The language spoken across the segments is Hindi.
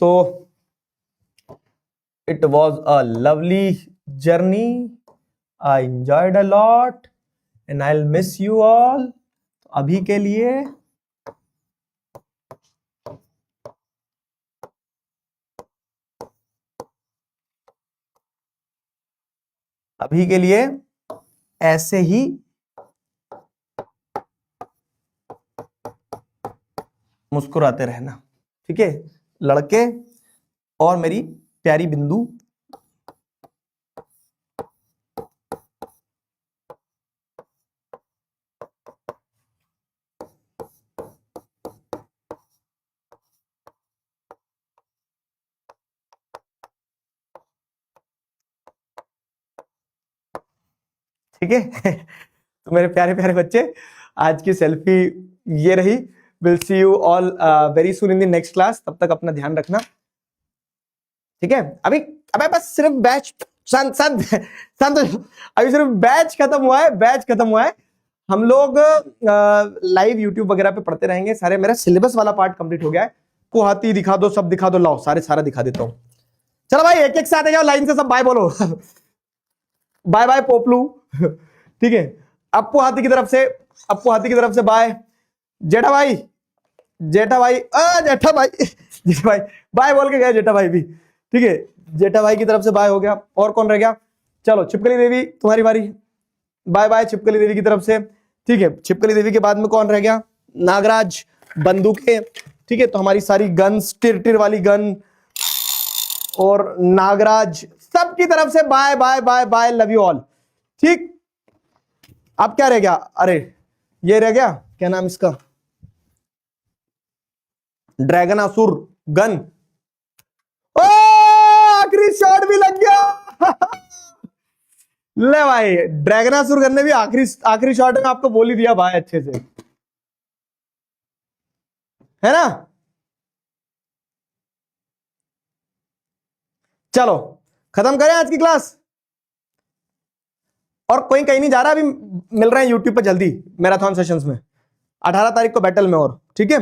तो it was a lovely journey, I enjoyed a lot and I will miss you all. अभी के लिए ऐसे ही मुस्कुराते रहना, ठीक है लड़के और मेरी प्यारी बिंदु। ठीक है तो मेरे प्यारे प्यारे बच्चे, आज की सेल्फी ये रही। Will see you all very soon in the next class. तब तक अपना ध्यान रखना, ठीक है। अभी अबे बस सिर्फ बैच शांत शांत शांत, अभी सिर्फ बैच खत्म हुआ है, बैच खत्म हुआ है। हम लोग लाइव यूट्यूब वगैरह पे पढ़ते रहेंगे सारे। मेरा सिलेबस वाला पार्ट कंप्लीट हो गया है। कुहाती दिखा दो, सब दिखा दो, लाओ सारा दिखा देता हूं। चलो भाई एक एक से आते जाओ, लाइन से सब बाय बोलो बाय बाय पोपलू ठीक है। अप्पू हाथी की तरफ से, अप्पू हाथी की तरफ से बाय। जेठा भाई, जेठा भाई, जेठा भाई जेठा भाई बाय बोल के गए, जेठा भाई भी, ठीक है। जेठा भाई की तरफ से बाय हो गया। और कौन रह गया? चलो छिपकली देवी तुम्हारी बारी, बाय बाय छिपकली देवी की तरफ से, ठीक है। छिपकली देवी के बाद में कौन रह गया? नागराज, बंदूकें, ठीक है। तो हमारी सारी गन्स, टिर टिर वाली गन और नागराज सबकी तरफ से bye bye bye bye, love you all, ठीक। अब क्या रह गया? अरे ये रह गया, क्या नाम इसका, ड्रैगन असुर गन। ओ आखिरी शॉट भी लग गया ले भाई, ड्रैगनासुर गन ने भी आखिरी शॉट में आपको बोल ही दिया भाई, अच्छे से, है ना। चलो खत्म करें आज की क्लास। और कोई कहीं नहीं जा रहा, अभी मिल रहे हैं यूट्यूब पे जल्दी मैराथन सेशंस में, 18 तारीख को बैटल में, और ठीक है।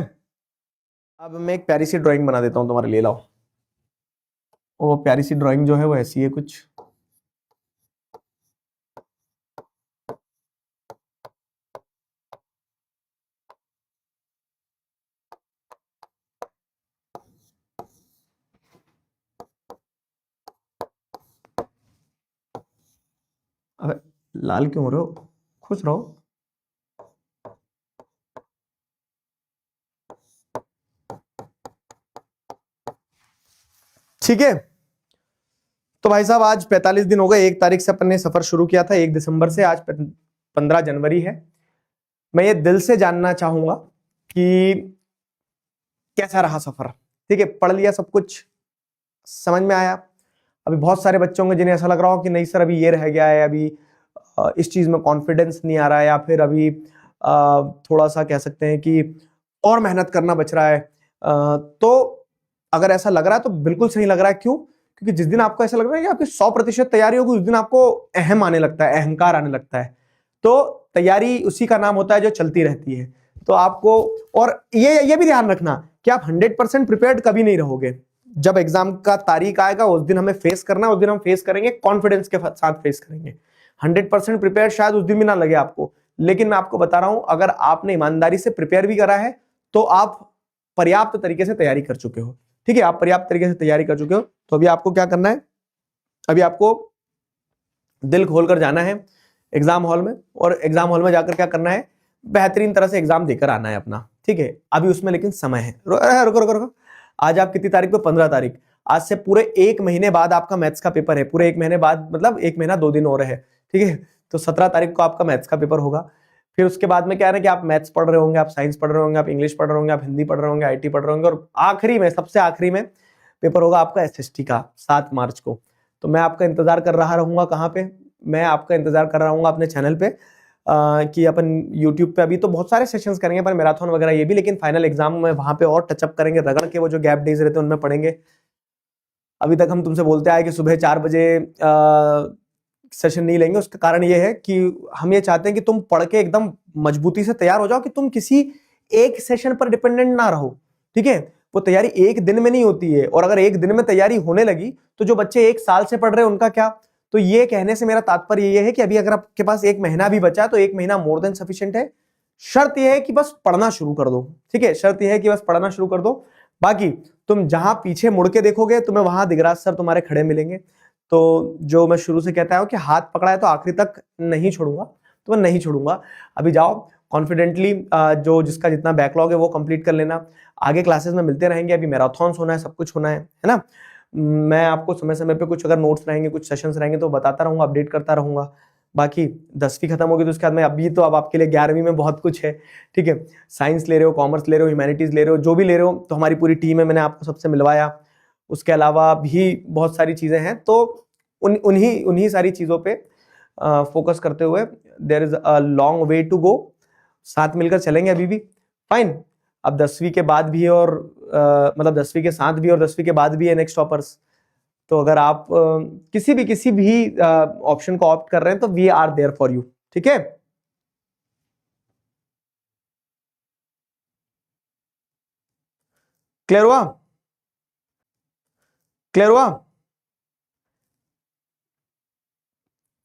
अब मैं एक प्यारी सी ड्राइंग बना देता हूं तुम्हारे लिए, लाओ। वो प्यारी सी ड्राइंग जो है वो ऐसी है कुछ, अबे लाल क्यों हो रहे हो, खुश रहो। ठीक है। तो भाई साहब आज 45 दिन हो गए, 1 तारीख से अपन ने सफर शुरू किया था, 1 दिसंबर से, आज 15 जनवरी है। मैं ये दिल से जानना चाहूंगा कि कैसा रहा सफर, ठीक है। पढ़ लिया सब कुछ, समझ में आया? अभी बहुत सारे बच्चों को जिन्हें ऐसा लग रहा हो कि नहीं सर अभी ये रह गया है, अभी इस चीज में कॉन्फिडेंस नहीं आ रहा है, या फिर अभी थोड़ा सा कह सकते हैं कि और मेहनत करना बच रहा है। तो अगर ऐसा लग रहा है तो बिल्कुल सही लग रहा है। क्यों? क्योंकि जिस दिन आपको ऐसा लग रहा है कि आपकी 100% तैयारी होगी, उस दिन आपको अहम आने लगता है, अहंकार आने लगता है। तो तैयारी उसी का नाम होता है जो चलती रहती है। तो आपको, और ये भी ध्यान रखना कि आप 100% प्रिपेयर्ड कभी नहीं रहोगे। जब एग्जाम का तारीख आएगा उस दिन हमें फेस करना, उस दिन हम फेस करेंगे, कॉन्फिडेंस के साथ फेस करेंगे। 100% प्रिपेयर शायद उस दिन भी ना लगे आपको, लेकिन मैं आपको बता रहा हूं अगर आपने ईमानदारी से प्रिपेयर भी करा है तो आप पर्याप्त तरीके से तैयारी कर चुके हो, ठीक है। आप पर्याप्त तरीके से तैयारी कर चुके हो। तो अभी आपको क्या करना है? अभी आपको दिल खोलकर जाना है एग्जाम हॉल में, और एग्जाम हॉल में जाकर क्या करना है? बेहतरीन तरह से एग्जाम देकर आना है अपना, ठीक है। अभी उसमें लेकिन समय है, रुको रुको रुको। आज आप कितनी तारीख को? 15 तारीख। आज से पूरे 1 महीने बाद आपका मैथ्स का पेपर है, पूरे 1 महीने बाद, मतलब 1 महीना 2 दिन और है, ठीक है। तो 17 तारीख को आपका मैथ्स का पेपर होगा। फिर उसके बाद में क्या है कि आप मैथ्स पढ़ रहे होंगे, आप साइंस पढ़ रहे होंगे, आप इंग्लिश पढ़ रहे होंगे, आप हिंदी पढ़ रहे होंगे, आईटी पढ़ रहे होंगे, और आखिरी में, सबसे आखिरी में पेपर होगा आपका एसएसटी का 7 मार्च को। तो मैं आपका इंतजार कर रहा रहूंगा, कहाँ पे? मैं आपका इंतजार कर रहा हूँ अपने चैनल पे, कि अपन यूट्यूब पे अभी तो बहुत सारे सेशंस करेंगे पर मैराथन वगैरह ये भी, लेकिन फाइनल एग्जाम में वहां पे और टचअप करेंगे, रगड़ के वो जो गैप डेज रहते हैं उनमें पढ़ेंगे। अभी तक हम तुमसे बोलते आए कि सुबह 4 बजे सेशन नहीं लेंगे, उसका कारण ये है कि हम ये चाहते हैं कि तुम पढ़ के एकदम मजबूती से तैयार हो जाओ, कि तुम किसी एक सेशन पर डिपेंडेंट ना रहो, ठीक है। वो तैयारी एक दिन में नहीं होती है, और अगर एक दिन में तैयारी होने लगी तो जो बच्चे 1 साल से पढ़ रहे हैं उनका क्या। तो ये कहने से मेरा तात्पर्य ये है कि अभी अगर आपके पास 1 महीना भी बचा तो 1 महीना मोर देन सफिशिएंट है। शर्त यह है कि बस पढ़ना शुरू कर दो, ठीक है, शर्त यह है कि बस पढ़ना शुरू कर दो। बाकी तुम जहां पीछे मुड़ के देखोगे तुम्हें वहां दिगराज सर तुम्हारे खड़े मिलेंगे। तो जो मैं शुरू से कहता हूं कि हाथ पकड़ा है तो आखिरी तक नहीं छोड़ूंगा, तो मैं नहीं छोड़ूंगा। अभी जाओ कॉन्फिडेंटली, जो जिसका जितना बैकलॉग है वो कंप्लीट कर लेना। आगे क्लासेस में मिलते रहेंगे, अभी मैराथन्स होना है, सब कुछ होना है ना। मैं आपको समय समय पे कुछ अगर नोट्स रहेंगे, कुछ सेशंस रहेंगे तो बताता रहूंगा, अपडेट करता रहूंगा। बाकी 10वीं खत्म होगी तो उसके बाद में अभी तो अब आपके लिए 11वीं में बहुत कुछ है, ठीक है। साइंस ले रहे हो, कॉमर्स ले रहे हो, ह्यूमैनिटीज ले रहे हो, जो भी ले रहे हो, तो हमारी पूरी टीम है, मैंने आपको सबसे मिलवाया। उसके अलावा भी बहुत सारी चीजें हैं, तो उन्हीं सारी चीजों पे फोकस करते हुए there is a long way to go. साथ मिलकर चलेंगे अभी भी, फाइन। अब 10वीं के बाद भी है, और मतलब 10वीं के साथ भी और 10वीं के बाद भी है नेक्स्ट टॉपर्स। तो अगर आप किसी भी ऑप्शन को ऑप्ट कर रहे हैं तो we are there for you, ठीक है। क्लियर हुआ? क्लियर हुआ?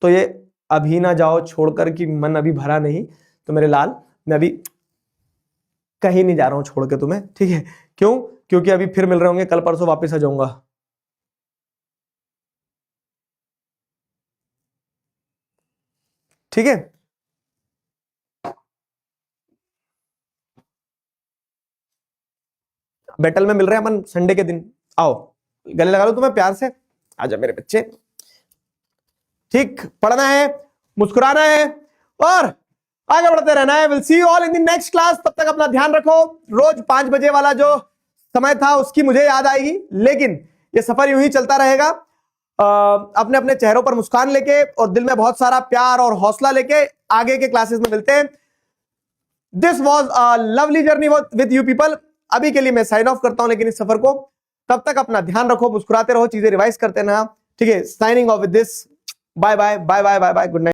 तो ये अभी ना जाओ छोड़कर कि मन अभी भरा नहीं, तो मेरे लाल मैं अभी कहीं नहीं जा रहा हूं छोड़ के तुम्हें, ठीक है। क्यों? क्योंकि अभी फिर मिल रहे होंगे, कल परसों वापस आ जाऊंगा। ठीक है, बैटल में मिल रहे हैं अपन संडे के दिन। आओ गले लगा लो तुम्हें प्यार से, आजा मेरे बच्चे। ठीक, पढ़ना है, मुस्कुराना है और आगे बढ़ते रहना है। Will see you all in the next class. तब तक अपना ध्यान रखो। रोज 5 बजे वाला जो समय था उसकी मुझे याद आएगी, लेकिन ये सफर यूं ही चलता रहेगा। अपने अपने चेहरों पर मुस्कान लेके और दिल में बहुत सारा प्यार और हौसला लेके आगे के क्लासेस में मिलते हैं। This was a lovely journey with you people. अभी के लिए मैं साइन ऑफ करता हूं, लेकिन इस सफर को, तब तक अपना ध्यान रखो, मुस्कुराते रहो, चीजें रिवाइज करते रहना, ठीक है। Signing off with this, bye bye bye bye bye bye, good night.